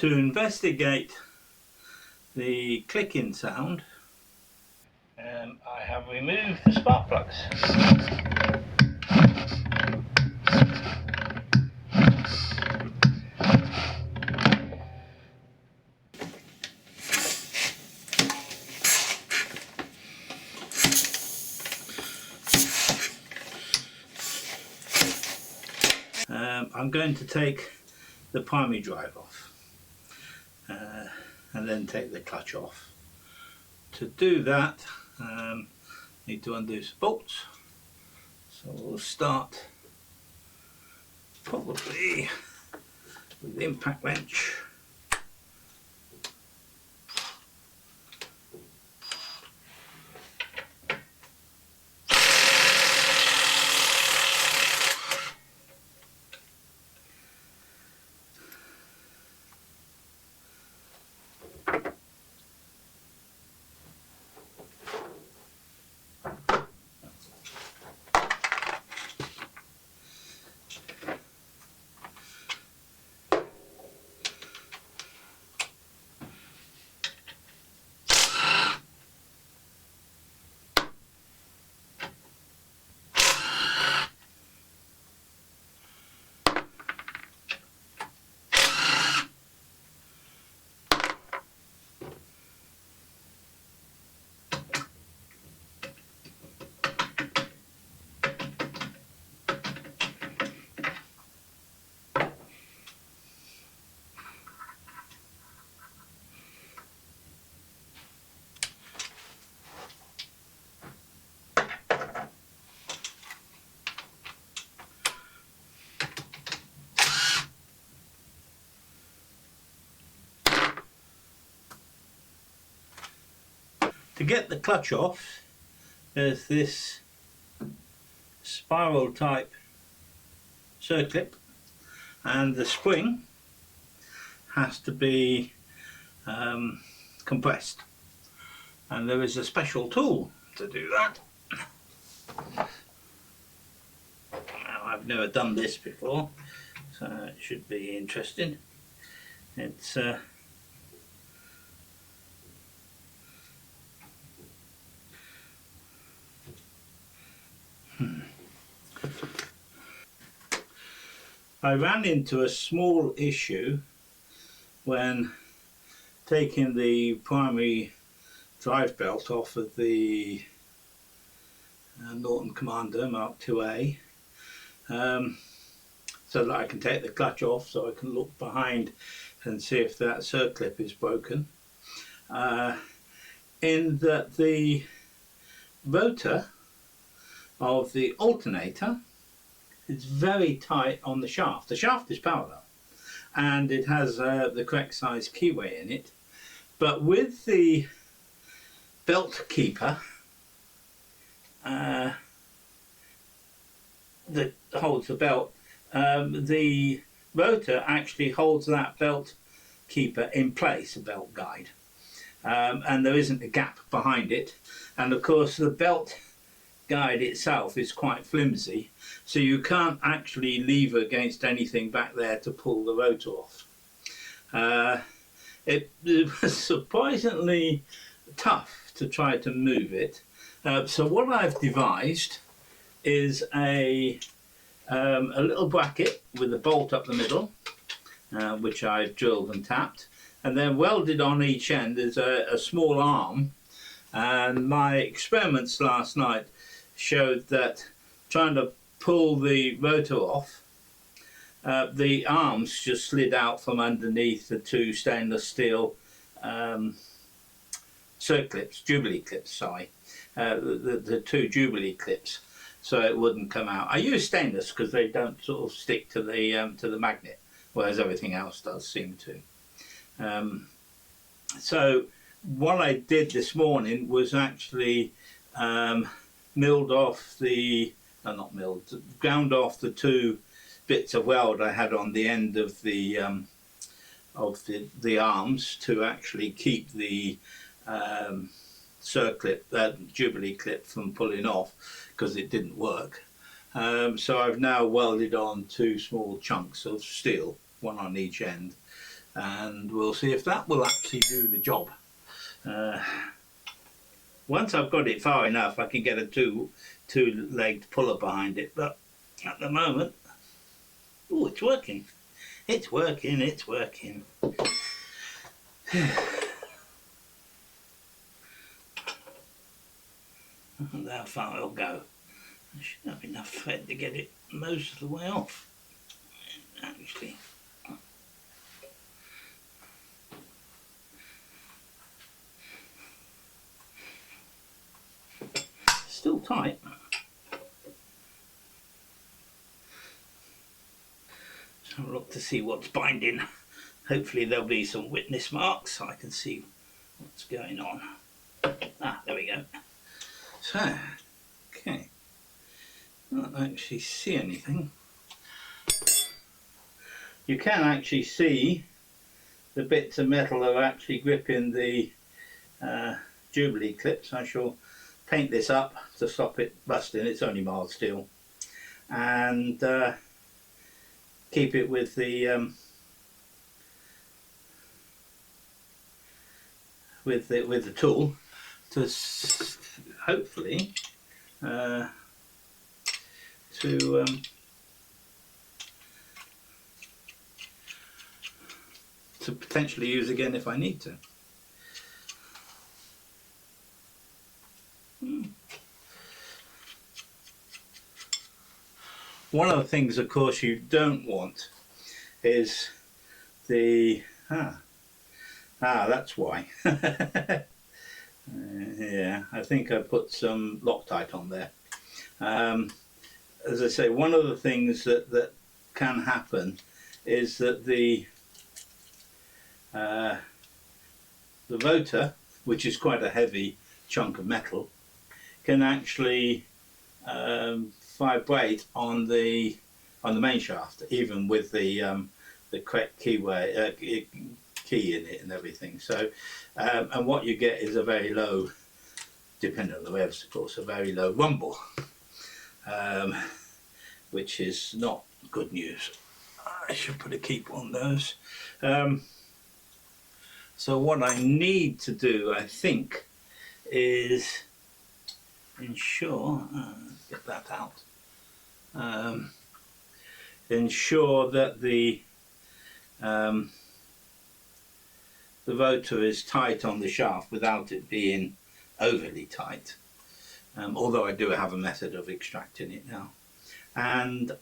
To investigate the clicking sound, I have removed the spark plugs. I'm going to take the primary drive off and then take the clutch off. To do that, need to undo some bolts. So we'll start probably with the impact wrench. To get the clutch off, there's this spiral type circlip, and the spring has to be compressed, and there is a special tool to do that. Now, I've never done this before, so it should be interesting. It's I ran into a small issue when taking the primary drive belt off of the Norton Commando Mark IIA, so that I can take the clutch off, so I can look behind and see if that circlip is broken. In that the rotor of the alternator is very tight on the shaft. The shaft is parallel and it has the correct size keyway in it, but with the belt keeper that holds the belt, the rotor actually holds that belt keeper in place, a belt guide, and there isn't a gap behind it, and of course the belt guide itself is quite flimsy, so you can't actually lever against anything back there to pull the rotor off. It was surprisingly tough to try to move it, so what I've devised is a little bracket with a bolt up the middle, which I've drilled and tapped, and then welded on each end is a small arm, and my experiments last night showed that trying to pull the rotor off, the arms just slid out from underneath the two stainless steel circlips, Jubilee clips, sorry, the two Jubilee clips, so it wouldn't come out. I use stainless because they don't sort of stick to the magnet, whereas everything else does seem to. So what I did this morning was actually milled off the, not milled, ground off the two bits of weld I had on the end of the arms to actually keep the circlip, that Jubilee clip, from pulling off because it didn't work. So I've now welded on two small chunks of steel, one on each end, and we'll see if that will actually do the job. Once I've got it far enough, I can get a two-legged puller behind it, but at the moment, oh, it's working. It's working, it's working. I wonder how far it'll go. I should have enough thread to get it most of the way off, actually. Still tight. So I'll look to see what's binding. Hopefully there'll be some witness marks so I can see what's going on. Ah, there we go. So, okay. I don't actually see anything. You can actually see the bits of metal that are actually gripping the Jubilee clips. I shall paint this up to stop it busting. It's only mild steel, and keep it with the with the tool to hopefully to potentially use again if I need to. One of the things, of course, you don't want is the that's why. Yeah, I think I put some Loctite on there. As I say, one of the things that can happen is that the rotor, which is quite a heavy chunk of metal, can actually vibrate on the main shaft, even with the correct key in it and everything. So, and what you get is a very low, depending on the revs, of course, a very low rumble, which is not good news. I should put a keep on those. So what I need to do, I think, is ensure, get that out, ensure that the rotor is tight on the shaft without it being overly tight, although I do have a method of extracting it now. And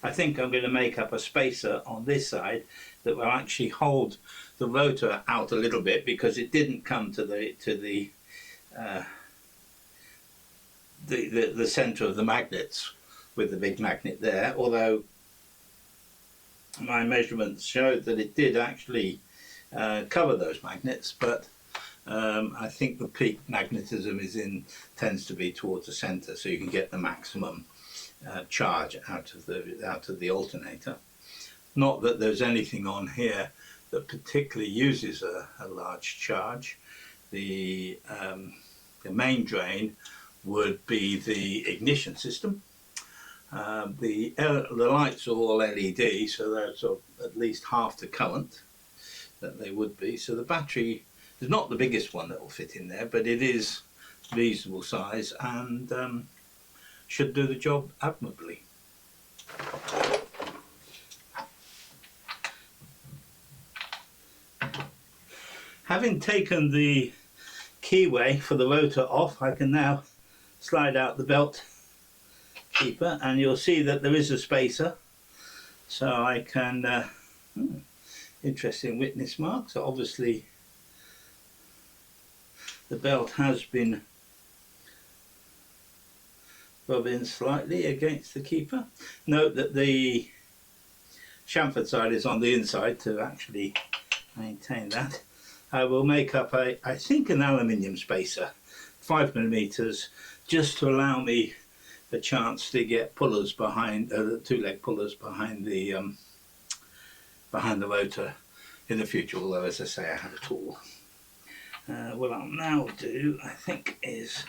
I think I'm going to make up a spacer on this side that will actually hold the rotor out a little bit, because it didn't come to the center of the magnets with the big magnet there, although my measurements showed that it did actually cover those magnets, but I think the peak magnetism tends to be towards the center, so you can get the maximum charge out of the alternator. Not that there's anything on here that particularly uses a large charge. The main drain would be the ignition system. The lights are all LED, so they're sort of at least half the current that they would be. So the battery is not the biggest one that will fit in there, but it is reasonable size and should do the job admirably. Having taken the keyway for the rotor off, I can now slide out the belt keeper, and you'll see that there is a spacer, so I can interesting witness mark. So obviously the belt has been rubbing slightly against the keeper. Note that the chamfered side is on the inside to actually maintain that. I will make up I think an aluminium spacer, 5mm, just to allow me a chance to get pullers behind, the two-leg pullers behind the rotor in the future, although as I say I have a tool. What I'll now do, I think, is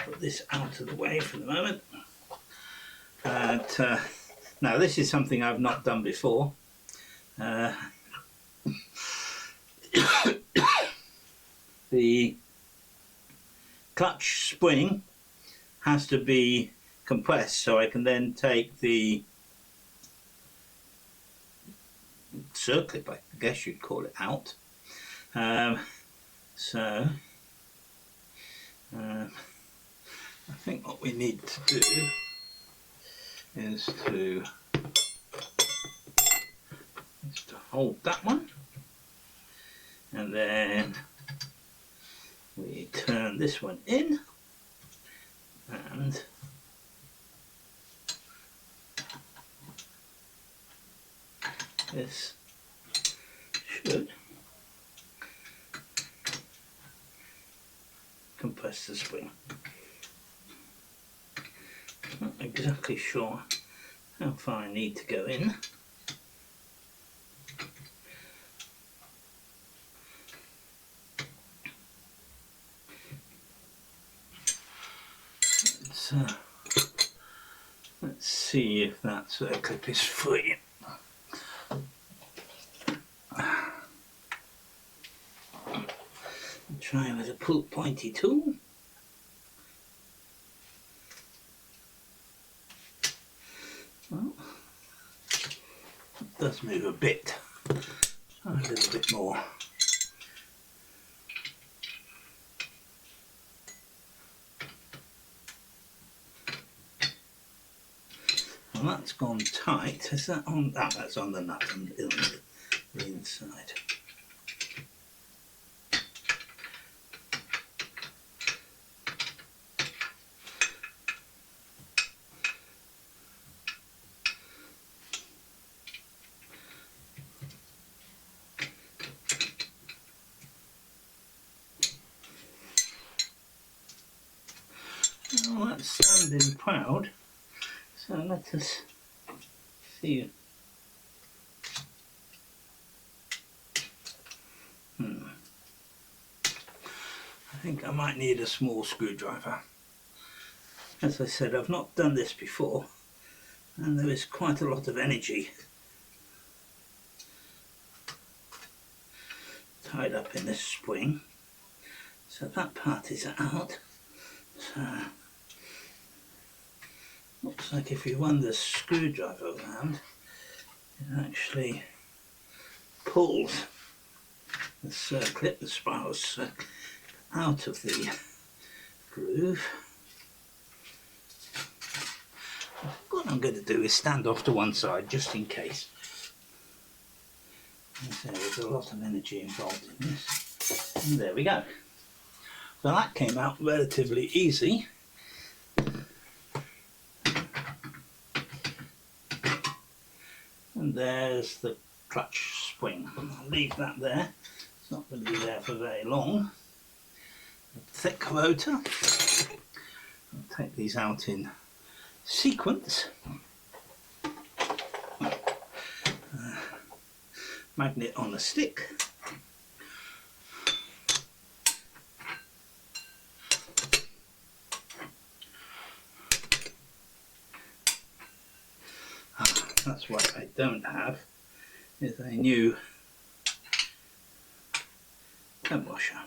put this out of the way for the moment. Now this is something I've not done before. The clutch spring has to be compressed, so I can then take the circlip, I guess you'd call it, out. I think what we need to do is to hold that one, and then we turn this one in, and this should compress the spring. Not exactly sure how far I need to go in. Let's see if that circlip is free. Try with a pointy tool. Well, it does move a bit. A little bit more. Well, that's gone tight. Is that on? Ah, that's on the nut on the inside. Well, that's standing proud. So let us see. I think I might need a small screwdriver. As I said, I've not done this before, and there is quite a lot of energy tied up in this spring. So that part is out. So looks like if you run the screwdriver around, it actually pulls the circlip, the spiral circlip, out of the groove. What I'm going to do is stand off to one side just in case. So there's a lot of energy involved in this. And there we go. So that came out relatively easy. And there's the clutch spring. I'll leave that there. It's not going to be there for very long. A thick rotor. I'll take these out in sequence. Magnet on a stick. That's what I don't have, is a new gun washer.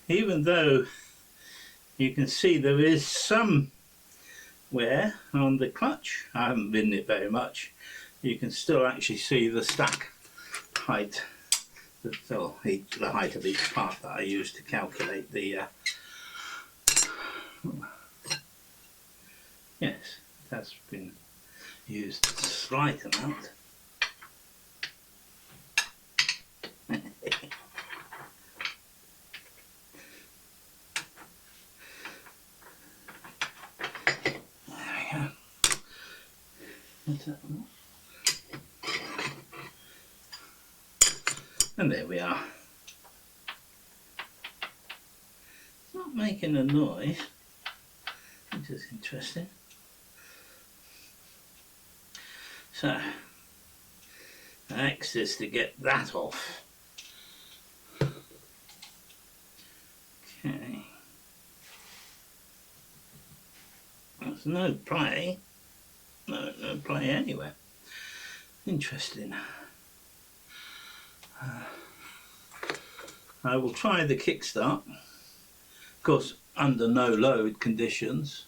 Even though you can see there is some wear on the clutch, I haven't ridden it very much, you can still actually see the stack height, the height of each part that I use to calculate the yes, it has been used a slight amount. And there we are. It's not making a noise, which is interesting. So, next is to get that off. Okay. There's no play. No play anywhere. Interesting. I will try the kickstart. Of course, under no load conditions,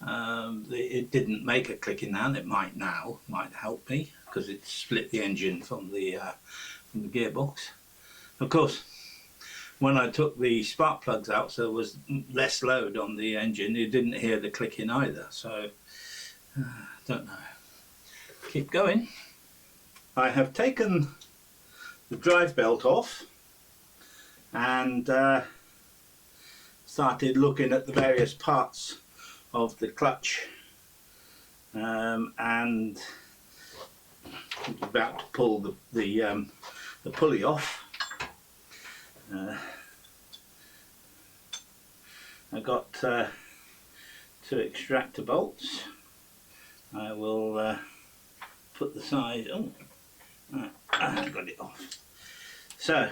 it didn't make a clicking sound. It might now, might help me because it split the engine from the gearbox. Of course, when I took the spark plugs out, so there was less load on the engine, you didn't hear the clicking either. So, don't know. Keep going. I have taken the drive belt off and started looking at the various parts of the clutch, and I'm about to pull the pulley off. I got 2 extractor bolts. I will put the size. Oh, I got it off. So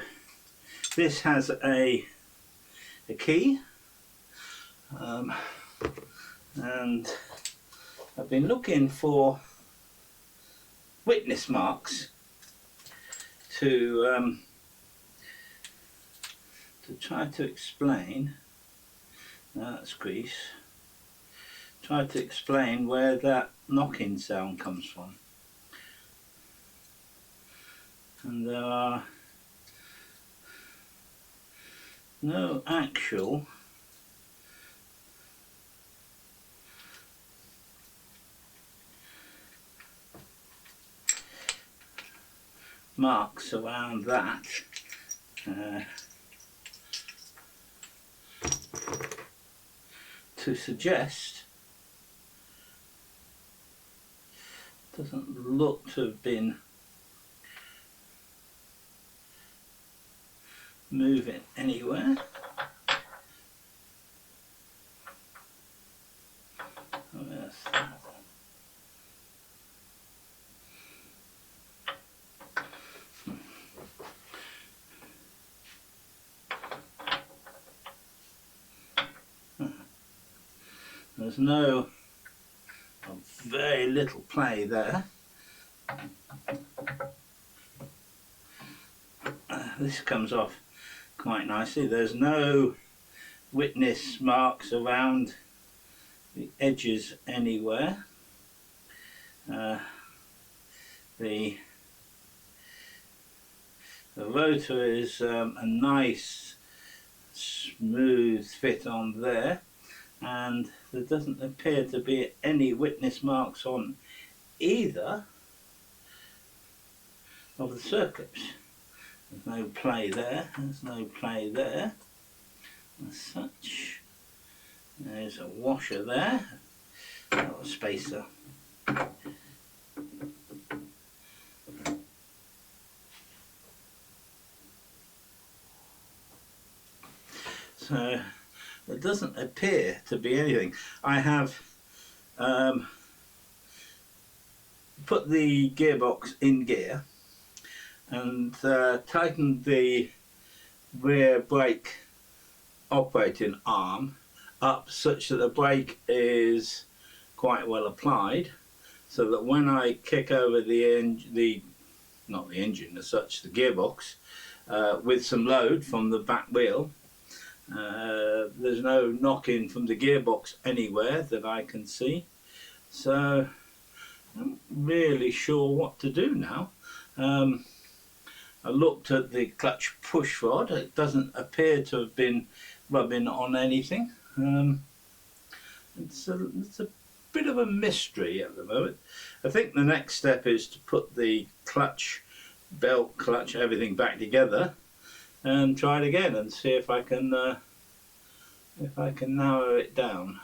this has a key, and I've been looking for witness marks to try to explain. That's grease. Try to explain where that knocking sound comes from. And there are no actual marks around that. To suggest, doesn't look to have been moving anywhere. Oh, yes. There's no, very little play there. This comes off quite nicely. There's no witness marks around the edges anywhere. The rotor is a nice smooth fit on there, and there doesn't appear to be any witness marks on either of the circuits. There's no play there, there's no play there as such. There's a washer there, or a spacer. So there doesn't appear to be anything. I have put the gearbox in gear and tightened the rear brake operating arm up such that the brake is quite well applied, so that when I kick over not the engine as such, the gearbox, with some load from the back wheel, there's no knocking from the gearbox anywhere that I can see. So I'm really sure what to do now. I looked at the clutch push rod. It doesn't appear to have been rubbing on anything. It's a bit of a mystery at the moment. I think the next step is to put the clutch, belt, clutch, everything back together and try it again and see if I can narrow it down.